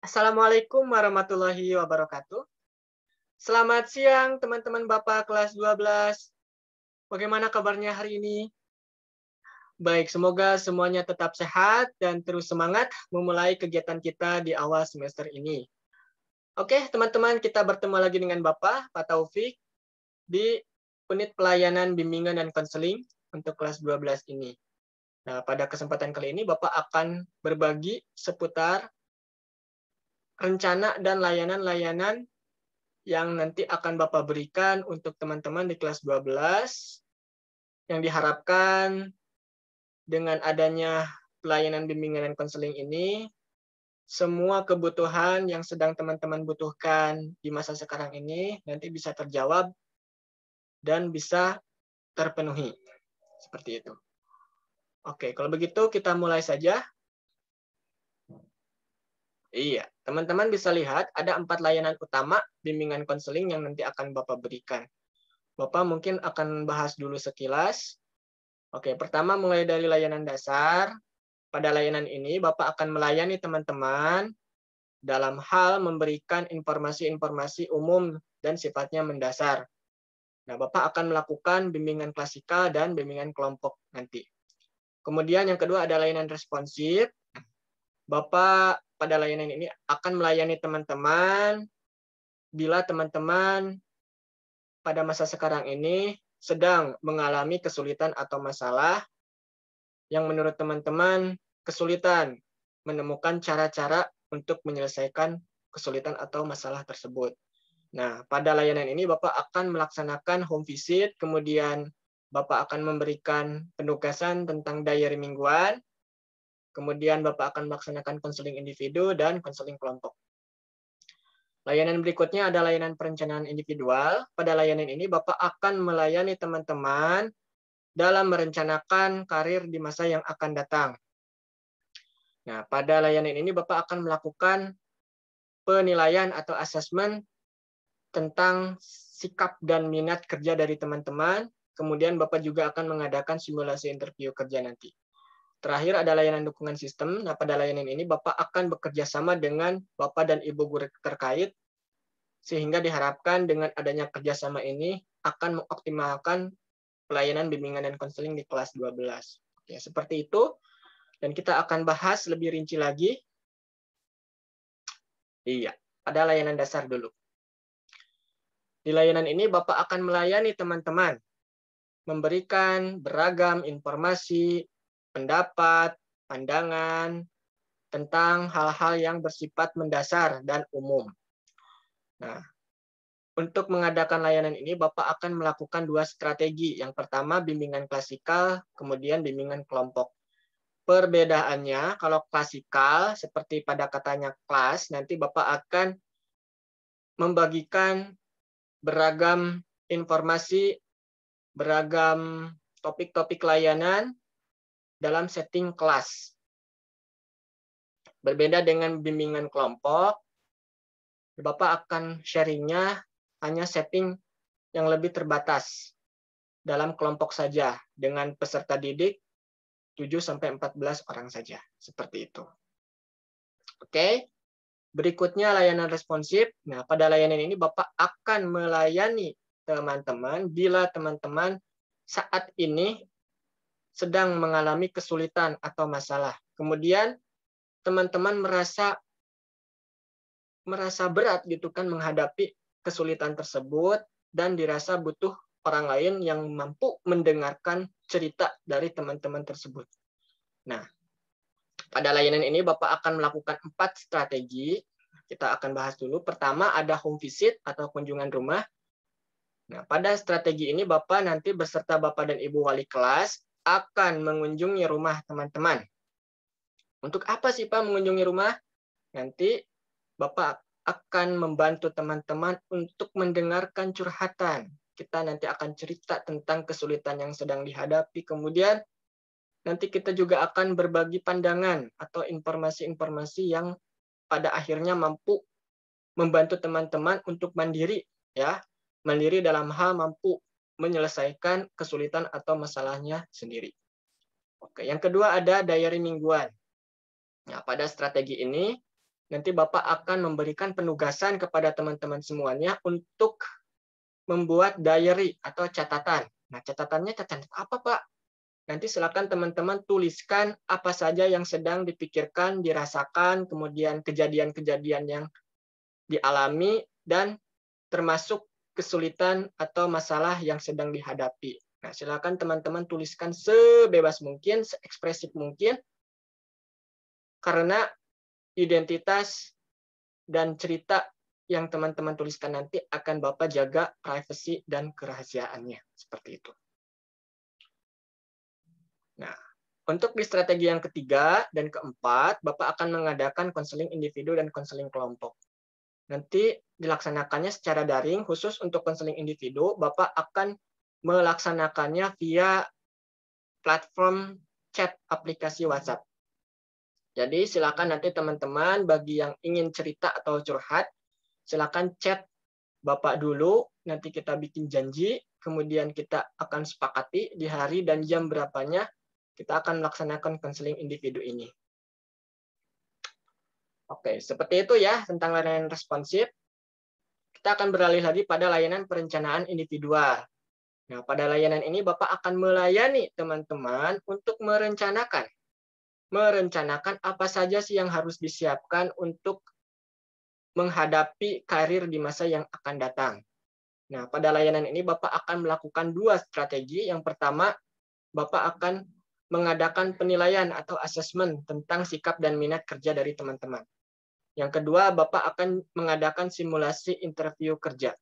Assalamualaikum warahmatullahi wabarakatuh. Selamat siang teman-teman Bapak kelas 12. Bagaimana kabarnya hari ini? Baik, semoga semuanya tetap sehat dan terus semangat memulai kegiatan kita di awal semester ini. Oke, teman-teman, kita bertemu lagi dengan Bapak, Pak Taufik, di unit pelayanan bimbingan dan konseling untuk kelas 12 ini. Nah, pada kesempatan kali ini Bapak akan berbagi seputar rencana dan layanan-layanan yang nanti akan Bapak berikan untuk teman-teman di kelas 12, yang diharapkan dengan adanya pelayanan bimbingan dan konseling ini, semua kebutuhan yang sedang teman-teman butuhkan di masa sekarang ini nanti bisa terjawab dan bisa terpenuhi. Seperti itu. Oke, kalau begitu kita mulai saja. Iya, teman-teman bisa lihat ada 4 layanan utama bimbingan konseling yang nanti akan Bapak berikan. Bapak mungkin akan bahas dulu sekilas. Oke, pertama mulai dari layanan dasar. Pada layanan ini, Bapak akan melayani teman-teman dalam hal memberikan informasi-informasi umum dan sifatnya mendasar. Nah, Bapak akan melakukan bimbingan klasikal dan bimbingan kelompok nanti. Kemudian yang kedua ada layanan responsif. Bapak pada layanan ini akan melayani teman-teman bila teman-teman pada masa sekarang ini sedang mengalami kesulitan atau masalah yang menurut teman-teman kesulitan menemukan cara-cara untuk menyelesaikan kesulitan atau masalah tersebut. Nah, pada layanan ini Bapak akan melaksanakan home visit, kemudian Bapak akan memberikan penugasan tentang diary mingguan, kemudian Bapak akan melaksanakan konseling individu dan konseling kelompok. Layanan berikutnya ada layanan perencanaan individual. Pada layanan ini Bapak akan melayani teman-teman dalam merencanakan karir di masa yang akan datang. Nah, pada layanan ini Bapak akan melakukan penilaian atau asesmen tentang sikap dan minat kerja dari teman-teman. Kemudian Bapak juga akan mengadakan simulasi interview kerja nanti. Terakhir ada layanan dukungan sistem. Nah, pada layanan ini Bapak akan bekerja sama dengan Bapak dan Ibu guru terkait, sehingga diharapkan dengan adanya kerjasama ini akan mengoptimalkan pelayanan bimbingan dan konseling di kelas 12. Oke, seperti itu. Dan kita akan bahas lebih rinci lagi. Iya, pada layanan dasar dulu. Di layanan ini Bapak akan melayani teman-teman, memberikan beragam informasi, pendapat, pandangan, tentang hal-hal yang bersifat mendasar dan umum. Nah, untuk mengadakan layanan ini, Bapak akan melakukan 2 strategi. Yang pertama, bimbingan klasikal, kemudian bimbingan kelompok. Perbedaannya, kalau klasikal, seperti pada katanya kelas, nanti Bapak akan membagikan beragam informasi, beragam topik-topik layanan dalam setting kelas. Berbeda dengan bimbingan kelompok, Bapak akan sharingnya hanya setting yang lebih terbatas dalam kelompok saja, dengan peserta didik 7-14 orang saja. Seperti itu. Oke. Berikutnya layanan responsif. Nah, pada layanan ini Bapak akan melayani teman-teman bila teman-teman saat ini sedang mengalami kesulitan atau masalah. Kemudian teman-teman merasa berat gitu kan menghadapi kesulitan tersebut dan dirasa butuh orang lain yang mampu mendengarkan cerita dari teman-teman tersebut. Nah, pada layanan ini Bapak akan melakukan 4 strategi. Kita akan bahas dulu. Pertama ada home visit atau kunjungan rumah. Nah, pada strategi ini Bapak nanti beserta Bapak dan Ibu wali kelas akan mengunjungi rumah teman-teman. Untuk apa sih Pak mengunjungi rumah? Nanti Bapak akan membantu teman-teman untuk mendengarkan curhatan. Kita nanti akan cerita tentang kesulitan yang sedang dihadapi. Kemudian nanti kita juga akan berbagi pandangan atau informasi-informasi yang pada akhirnya mampu membantu teman-teman untuk mandiri, ya, mandiri dalam hal mampu menyelesaikan kesulitan atau masalahnya sendiri. Oke, yang kedua ada diary mingguan. Nah, pada strategi ini nanti Bapak akan memberikan penugasan kepada teman-teman semuanya untuk membuat diary atau catatan. Nah, catatannya catatan apa, Pak? Nanti silakan teman-teman tuliskan apa saja yang sedang dipikirkan, dirasakan, kemudian kejadian-kejadian yang dialami, dan termasuk kesulitan atau masalah yang sedang dihadapi. Nah, silakan teman-teman tuliskan sebebas mungkin, seekspresif mungkin, karena identitas dan cerita yang teman-teman tuliskan nanti akan Bapak jaga privasi dan kerahasiaannya. Seperti itu. Nah, untuk di strategi yang ketiga dan keempat, Bapak akan mengadakan konseling individu dan konseling kelompok. Nanti dilaksanakannya secara daring, khusus untuk konseling individu, Bapak akan melaksanakannya via platform chat aplikasi WhatsApp. Jadi silakan nanti teman-teman bagi yang ingin cerita atau curhat, silakan chat Bapak dulu, nanti kita bikin janji, kemudian kita akan sepakati di hari dan jam berapanya kita akan melaksanakan konseling individu ini. Oke, seperti itu ya tentang layanan responsif. Kita akan beralih lagi pada layanan perencanaan individual. Nah, pada layanan ini Bapak akan melayani teman-teman untuk merencanakan apa saja sih yang harus disiapkan untuk menghadapi karir di masa yang akan datang. Nah, pada layanan ini Bapak akan melakukan 2 strategi. Yang pertama, Bapak akan mengadakan penilaian atau asesmen tentang sikap dan minat kerja dari teman-teman. Yang kedua, Bapak akan mengadakan simulasi interview kerja.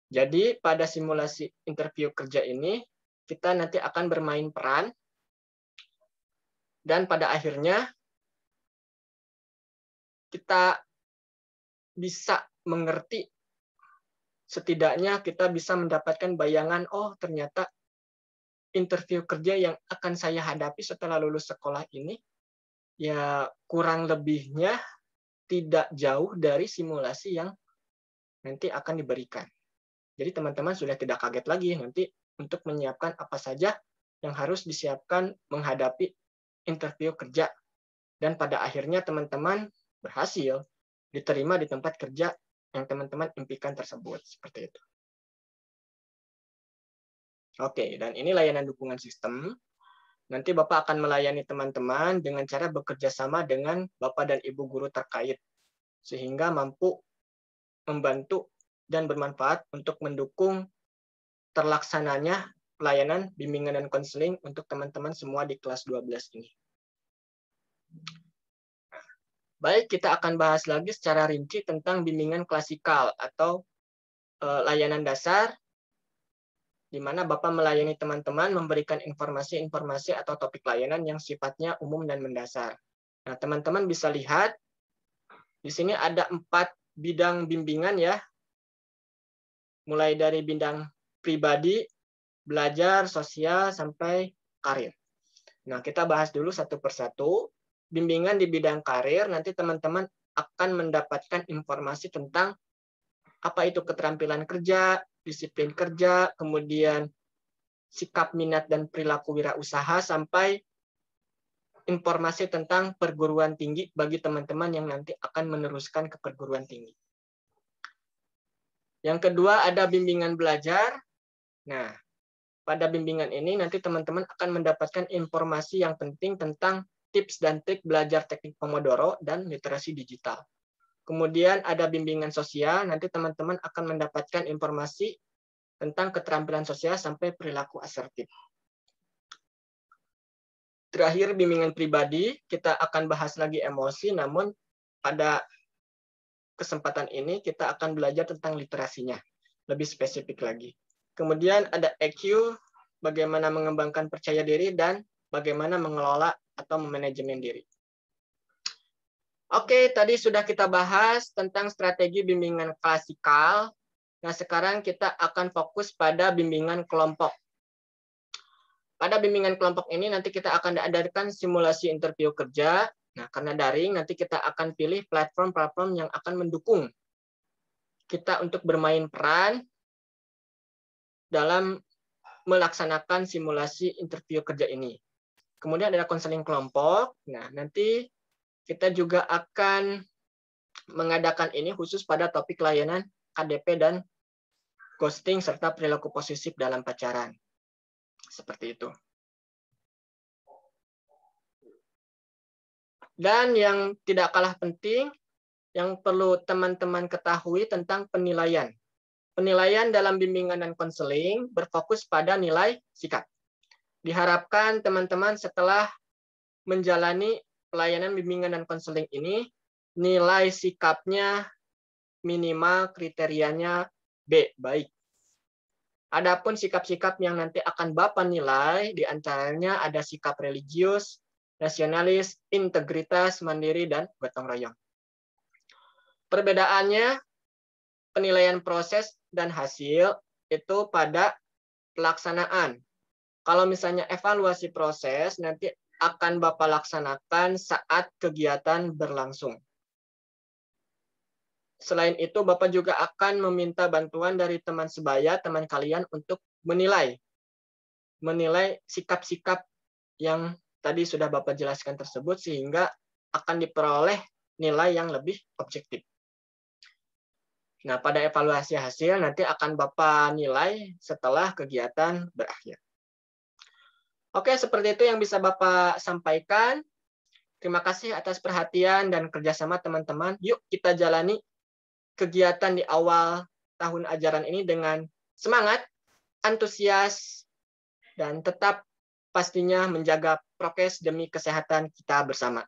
Jadi, pada simulasi interview kerja ini, kita nanti akan bermain peran, dan pada akhirnya kita bisa mengerti, setidaknya kita bisa mendapatkan bayangan, oh ternyata interview kerja yang akan saya hadapi setelah lulus sekolah ini, ya kurang lebihnya tidak jauh dari simulasi yang nanti akan diberikan. Jadi teman-teman sudah tidak kaget lagi nanti untuk menyiapkan apa saja yang harus disiapkan menghadapi interview kerja. Dan pada akhirnya teman-teman berhasil diterima di tempat kerja yang teman-teman impikan tersebut. Seperti itu. Oke, dan ini layanan dukungan sistem. Nanti Bapak akan melayani teman-teman dengan cara bekerja sama dengan Bapak dan Ibu guru terkait, sehingga mampu membantu dan bermanfaat untuk mendukung terlaksananya pelayanan, bimbingan, dan konseling untuk teman-teman semua di kelas 12 ini. Baik, kita akan bahas lagi secara rinci tentang bimbingan klasikal atau layanan dasar, di mana Bapak melayani teman-teman memberikan informasi-informasi atau topik layanan yang sifatnya umum dan mendasar. Nah, teman-teman bisa lihat, di sini ada 4 bidang bimbingan ya, mulai dari bidang pribadi, belajar, sosial, sampai karir. Nah, kita bahas dulu satu persatu. Bimbingan di bidang karir, nanti teman-teman akan mendapatkan informasi tentang apa itu keterampilan kerja, disiplin kerja, kemudian sikap minat dan perilaku wirausaha, sampai informasi tentang perguruan tinggi bagi teman-teman yang nanti akan meneruskan ke perguruan tinggi. Yang kedua ada bimbingan belajar. Nah, pada bimbingan ini nanti teman-teman akan mendapatkan informasi yang penting tentang tips dan trik belajar teknik Pomodoro dan literasi digital. Kemudian ada bimbingan sosial, nanti teman-teman akan mendapatkan informasi tentang keterampilan sosial sampai perilaku asertif. Terakhir, bimbingan pribadi, kita akan bahas lagi emosi, namun pada kesempatan ini kita akan belajar tentang literasinya, lebih spesifik lagi. Kemudian ada EQ, bagaimana mengembangkan percaya diri, dan bagaimana mengelola atau memanajemen diri. Oke, tadi sudah kita bahas tentang strategi bimbingan klasikal. Nah, sekarang kita akan fokus pada bimbingan kelompok. Pada bimbingan kelompok ini nanti kita akan adakan simulasi interview kerja. Nah, karena daring, nanti kita akan pilih platform-platform yang akan mendukung kita untuk bermain peran dalam melaksanakan simulasi interview kerja ini. Kemudian ada konseling kelompok. Nah, nanti kita juga akan mengadakan ini khusus pada topik layanan KDP dan ghosting serta perilaku posesif dalam pacaran. Seperti itu. Dan yang tidak kalah penting, yang perlu teman-teman ketahui tentang penilaian. Penilaian dalam bimbingan dan konseling berfokus pada nilai sikap. Diharapkan teman-teman setelah menjalani pelayanan bimbingan dan konseling ini, nilai sikapnya minimal kriterianya B, baik. Adapun sikap-sikap yang nanti akan Bapak nilai, diantaranya ada sikap religius, nasionalis, integritas, mandiri, dan gotong royong. Perbedaannya, penilaian proses dan hasil itu pada pelaksanaan. Kalau misalnya evaluasi proses, nanti akan Bapak laksanakan saat kegiatan berlangsung. Selain itu, Bapak juga akan meminta bantuan dari teman sebaya, teman kalian untuk menilai sikap-sikap yang tadi sudah Bapak jelaskan tersebut, sehingga akan diperoleh nilai yang lebih objektif. Nah, pada evaluasi hasil nanti akan Bapak nilai setelah kegiatan berakhir. Oke, seperti itu yang bisa Bapak sampaikan. Terima kasih atas perhatian dan kerjasama teman-teman. Yuk kita jalani kegiatan di awal tahun ajaran ini dengan semangat, antusias, dan tetap pastinya menjaga prokes demi kesehatan kita bersama.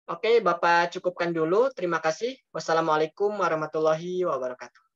Oke, Bapak cukupkan dulu. Terima kasih. Wassalamualaikum warahmatullahi wabarakatuh.